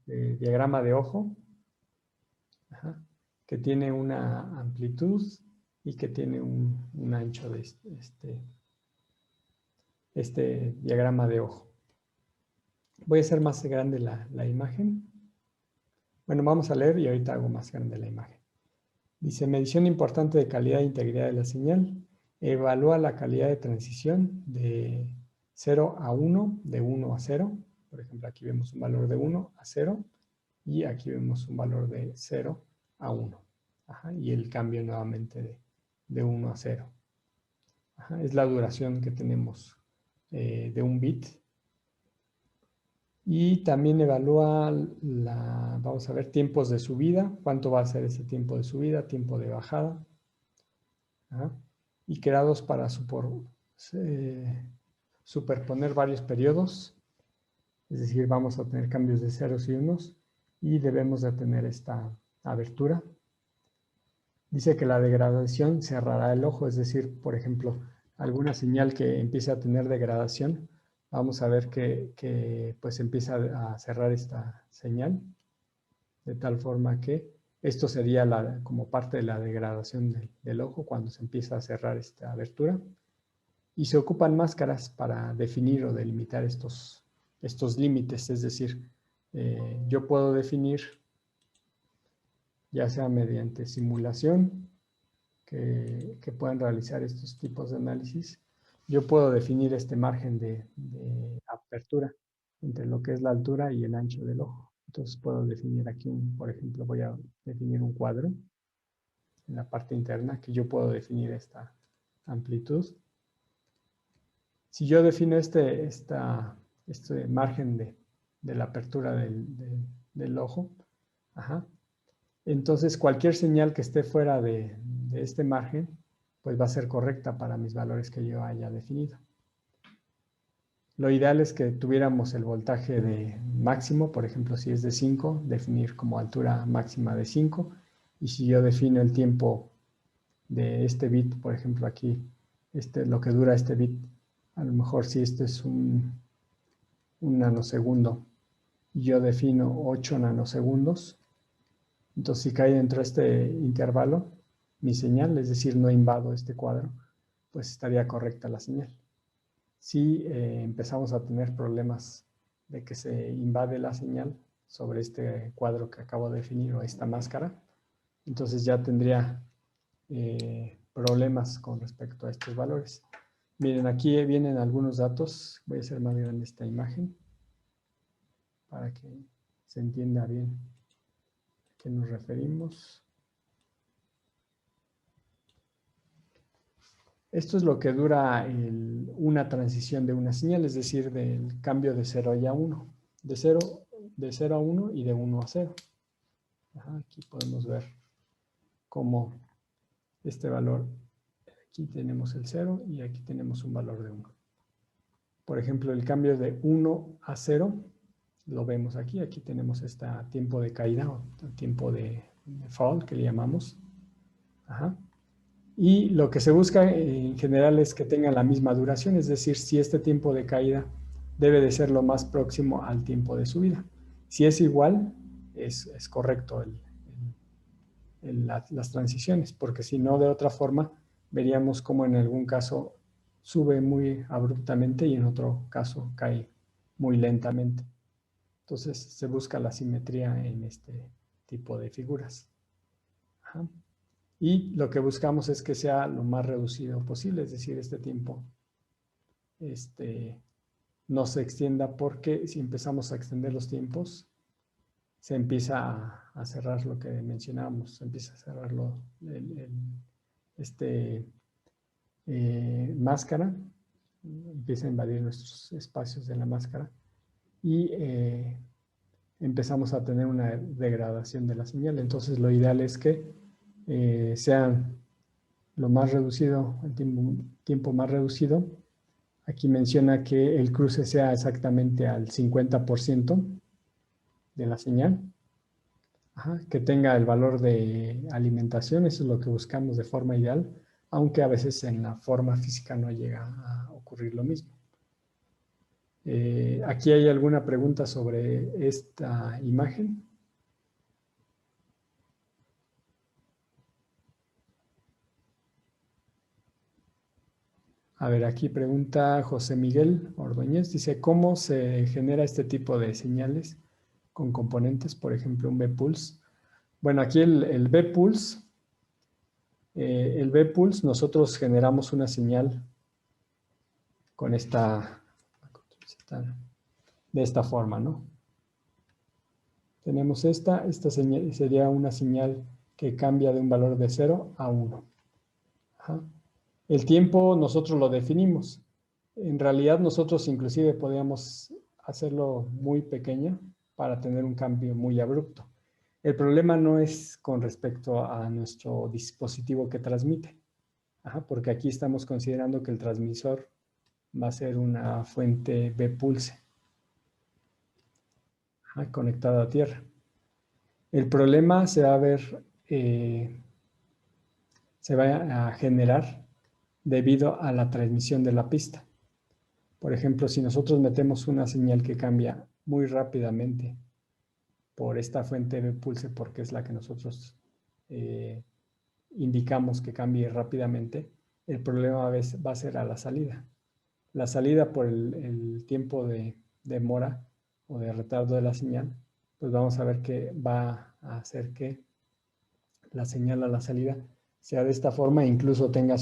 diagrama de ojo. Ajá, que tiene una amplitud y que tiene un ancho de este diagrama de ojo. Voy a hacer más grande la imagen. Bueno, vamos a leer y ahorita hago más grande la imagen. Dice, medición importante de calidad e integridad de la señal. Evalúa la calidad de transición de 0 a 1, de 1 a 0. Por ejemplo, aquí vemos un valor de 1 a 0 y aquí vemos un valor de 0 a 1. Ajá, y el cambio nuevamente de 1 a 0. Ajá, es la duración que tenemos de un bit. Y también evalúa vamos a ver, tiempos de subida, cuánto va a ser ese tiempo de subida, tiempo de bajada. Ajá, y creados para superponer varios periodos. Es decir, vamos a tener cambios de ceros y unos y debemos de tener esta abertura. Dice que la degradación cerrará el ojo, es decir, por ejemplo, alguna señal que empiece a tener degradación, vamos a ver que pues empieza a cerrar esta señal, de tal forma que esto sería como parte de la degradación del ojo cuando se empieza a cerrar esta abertura. Y se ocupan máscaras para definir o delimitar estos límites, es decir, yo puedo definir, ya sea mediante simulación, que puedan realizar estos tipos de análisis, yo puedo definir este margen de apertura entre lo que es la altura y el ancho del ojo. Entonces puedo definir aquí, por ejemplo, voy a definir un cuadro en la parte interna, que yo puedo definir esta amplitud. Si yo defino este margen de la apertura del ojo, ajá, entonces cualquier señal que esté fuera de este margen, pues va a ser correcta para mis valores que yo haya definido. Lo ideal es que tuviéramos el voltaje de máximo, por ejemplo, si es de 5, definir como altura máxima de 5, y si yo defino el tiempo de este bit, por ejemplo aquí, lo que dura este bit, a lo mejor si este es un nanosegundo, y yo defino 8 nanosegundos, entonces si cae dentro de este intervalo, mi señal, es decir, no invado este cuadro, pues estaría correcta la señal. Si empezamos a tener problemas de que se invade la señal sobre este cuadro que acabo de definir o esta máscara, entonces ya tendría problemas con respecto a estos valores. Miren, aquí vienen algunos datos. Voy a hacer más grande esta imagen para que se entienda bien a qué nos referimos. Esto es lo que dura una transición de una señal, es decir, del cambio de 0 a 1, de 0 a 1 y de 1 a 0. Ajá, aquí podemos ver cómo este valor, aquí tenemos el 0 y aquí tenemos un valor de 1. Por ejemplo, el cambio de 1 a 0, lo vemos aquí. Aquí tenemos este tiempo de caída o tiempo de fall que le llamamos. Ajá. Y lo que se busca en general es que tenga la misma duración, es decir, si este tiempo de caída debe de ser lo más próximo al tiempo de subida. Si es igual, es correcto las transiciones, porque si no, de otra forma, veríamos como en algún caso sube muy abruptamente y en otro caso cae muy lentamente. Entonces se busca la simetría en este tipo de figuras. Ajá. Y lo que buscamos es que sea lo más reducido posible, es decir, este tiempo no se extienda, porque si empezamos a extender los tiempos, se empieza a cerrar lo que mencionábamos, se empieza a cerrar máscara, empieza a invadir nuestros espacios de la máscara y empezamos a tener una degradación de la señal. Entonces lo ideal es que sean lo más reducido, el tiempo más reducido. Aquí menciona que el cruce sea exactamente al 50% de la señal. Ajá, que tenga el valor de alimentación, eso es lo que buscamos de forma ideal, aunque a veces en la forma física no llega a ocurrir lo mismo. ¿Aquí hay alguna pregunta sobre esta imagen? A ver, aquí pregunta José Miguel Ordóñez, dice, ¿cómo se genera este tipo de señales con componentes, por ejemplo, un B-Pulse? Bueno, aquí el B-Pulse, nosotros generamos una señal con de esta forma, ¿no? Tenemos esta señal, sería una señal que cambia de un valor de 0 a 1. Ajá. El tiempo nosotros lo definimos. En realidad nosotros inclusive podríamos hacerlo muy pequeño para tener un cambio muy abrupto. El problema no es con respecto a nuestro dispositivo que transmite. Ajá, porque aquí estamos considerando que el transmisor va a ser una fuente B-Pulse conectada a tierra. El problema se va a ver, se va a generar debido a la transmisión de la pista. Por ejemplo, si nosotros metemos una señal que cambia muy rápidamente por esta fuente B-Pulse, porque es la que nosotros indicamos que cambie rápidamente, el problema va a ser a la salida. La salida por el tiempo de demora o de retardo de la señal, pues vamos a ver que va a hacer que la señal a la salida sea de esta forma e incluso tenga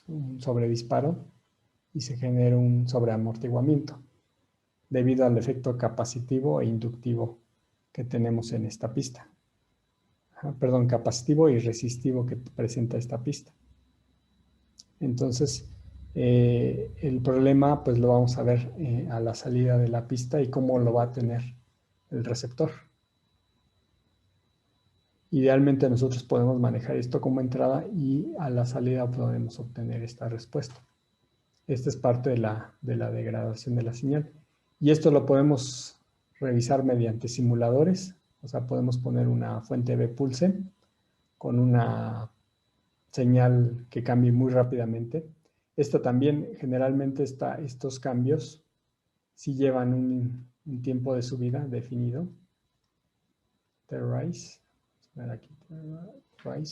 un sobredisparo y se genere un sobreamortiguamiento debido al efecto capacitivo e inductivo que tenemos en esta pista. Perdón, capacitivo y resistivo que presenta esta pista. Entonces, el problema pues lo vamos a ver a la salida de la pista y cómo lo va a tener el receptor. Idealmente nosotros podemos manejar esto como entrada y a la salida podemos obtener esta respuesta. Esta es parte de la degradación de la señal. Y esto lo podemos revisar mediante simuladores. O sea, podemos poner una fuente B-Pulse con una señal que cambie muy rápidamente. Esta también, generalmente estos cambios sí llevan un tiempo de subida definido. Rise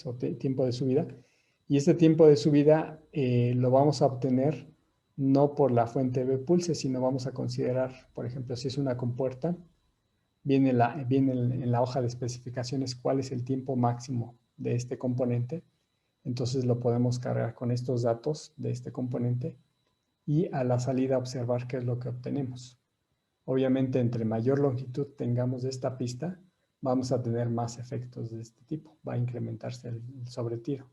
o tiempo de subida. Y este tiempo de subida lo vamos a obtener no por la fuente B-Pulse, sino vamos a considerar, por ejemplo, si es una compuerta, viene en la hoja de especificaciones cuál es el tiempo máximo de este componente. Entonces lo podemos cargar con estos datos de este componente y a la salida observar qué es lo que obtenemos. Obviamente, entre mayor longitud tengamos de esta pista, vamos a tener más efectos de este tipo. Va a incrementarse el sobretiro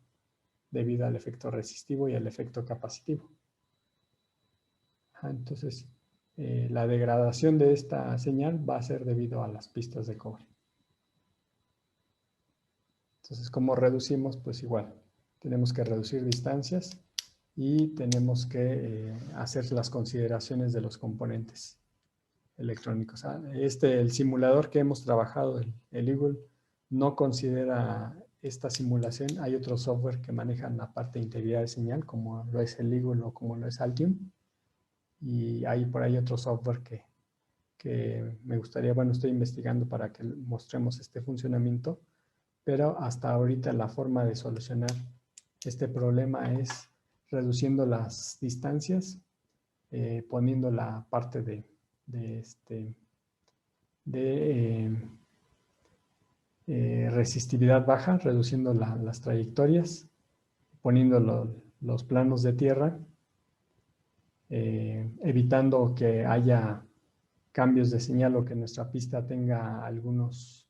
debido al efecto resistivo y al efecto capacitivo. Entonces, la degradación de esta señal va a ser debido a las pistas de cobre. Entonces, ¿cómo reducimos? Pues igual, tenemos que reducir distancias y tenemos que hacer las consideraciones de los componentes electrónicos. El simulador que hemos trabajado, el Eagle, no considera esta simulación. Hay otro software que manejan la parte de integridad de señal, como lo es el Eagle o como lo es Altium. Y hay por ahí otro software que me gustaría, bueno, estoy investigando para que mostremos este funcionamiento, pero hasta ahorita la forma de solucionar este problema es reduciendo las distancias, poniendo la parte de resistividad baja, reduciendo las trayectorias, poniendo los planos de tierra, evitando que haya cambios de señal o que nuestra pista tenga algunos,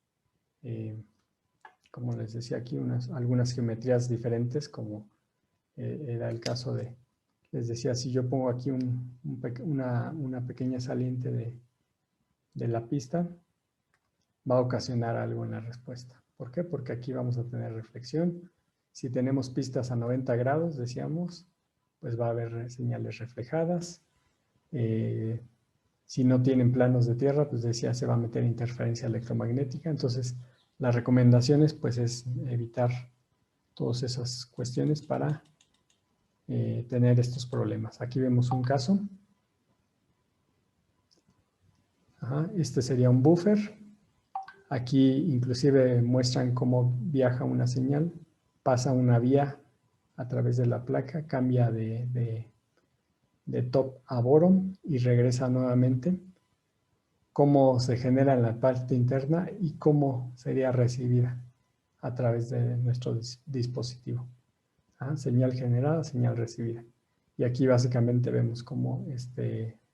como les decía aquí, algunas geometrías diferentes, como era el caso de, les decía, si yo pongo aquí una pequeña saliente de la pista, va a ocasionar algo en la respuesta. ¿Por qué? Porque aquí vamos a tener reflexión. Si tenemos pistas a 90 grados, decíamos, pues va a haber señales reflejadas. Si no tienen planos de tierra, pues decía, se va a meter interferencia electromagnética. Entonces, las recomendaciones, pues, es evitar todas esas cuestiones para tener estos problemas. Aquí vemos un caso. Este sería un buffer. Aquí inclusive muestran cómo viaja una señal, pasa una vía a través de la placa, cambia de top a bottom y regresa nuevamente, cómo se genera en la parte interna y cómo sería recibida a través de nuestro dispositivo. Señal generada, señal recibida. Y aquí básicamente vemos cómo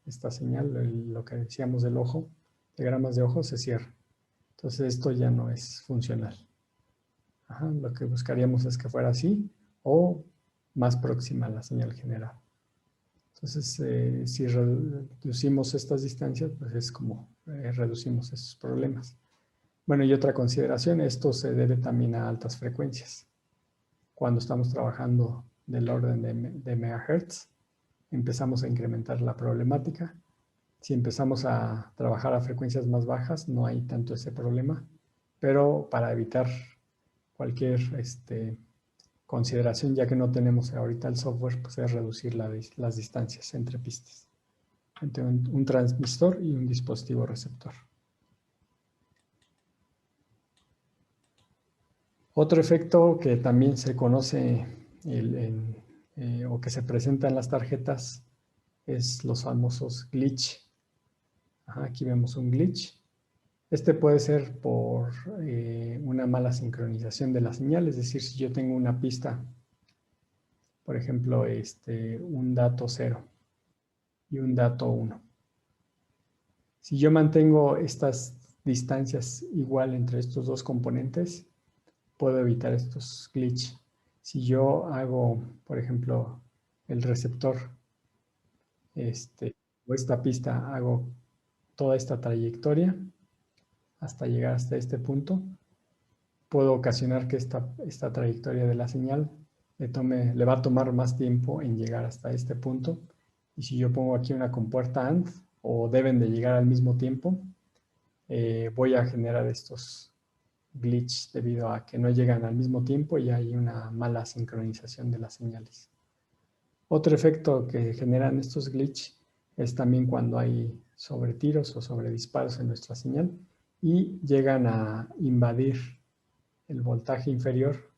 esta señal, lo que decíamos del ojo, diagramas de ojo, se cierra. Entonces esto ya no es funcional. Lo que buscaríamos es que fuera así o más próxima a la señal generada. Entonces, si reducimos estas distancias, pues es como reducimos esos problemas. Bueno, y otra consideración, esto se debe también a altas frecuencias. Cuando estamos trabajando del orden de megahertz, empezamos a incrementar la problemática. Si empezamos a trabajar a frecuencias más bajas, no hay tanto ese problema, pero para evitar cualquier consideración, ya que no tenemos ahorita el software, pues es reducir las distancias entre pistas, entre un transmisor y un dispositivo receptor. Otro efecto que también se conoce o que se presenta en las tarjetas es los famosos glitch. Aquí vemos un glitch. Este puede ser por una mala sincronización de la señal, es decir, si yo tengo una pista, por ejemplo, un dato 0 y un dato 1. Si yo mantengo estas distancias igual entre estos dos componentes, puedo evitar estos glitch. Si yo hago, por ejemplo, el receptor, o esta pista, hago toda esta trayectoria hasta llegar hasta este punto, puedo ocasionar que esta trayectoria de la señal le va a tomar más tiempo en llegar hasta este punto. Y si yo pongo aquí una compuerta AND, o deben de llegar al mismo tiempo, voy a generar estos glitch debido a que no llegan al mismo tiempo y hay una mala sincronización de las señales. Otro efecto que generan estos glitch es también cuando hay sobretiros o sobredisparos en nuestra señal y llegan a invadir el voltaje inferior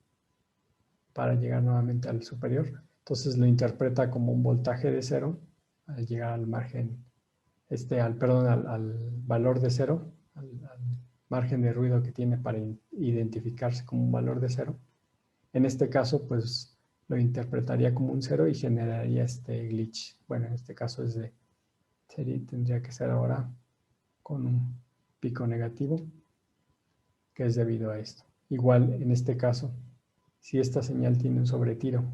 para llegar nuevamente al superior. Entonces lo interpreta como un voltaje de 0 al llegar al margen, al valor de 0, al margen de ruido que tiene para identificarse como un valor de 0. En este caso, pues lo interpretaría como un 0 y generaría este glitch. Bueno, en este caso tendría que ser ahora con un pico negativo, que es debido a esto. Igual en este caso, si esta señal tiene un sobretiro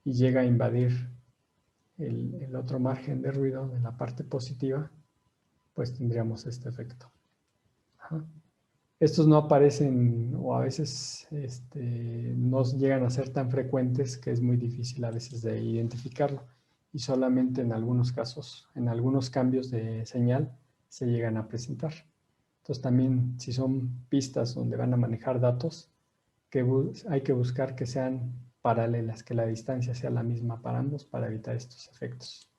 y llega a invadir el otro margen de ruido de la parte positiva, pues tendríamos este efecto. Ajá. Estos no aparecen o a veces no llegan a ser tan frecuentes que es muy difícil a veces de identificarlo y solamente en algunos casos, en algunos cambios de señal se llegan a presentar. Entonces también si son pistas donde van a manejar datos, hay que buscar que sean paralelas, que la distancia sea la misma para ambos para evitar estos efectos.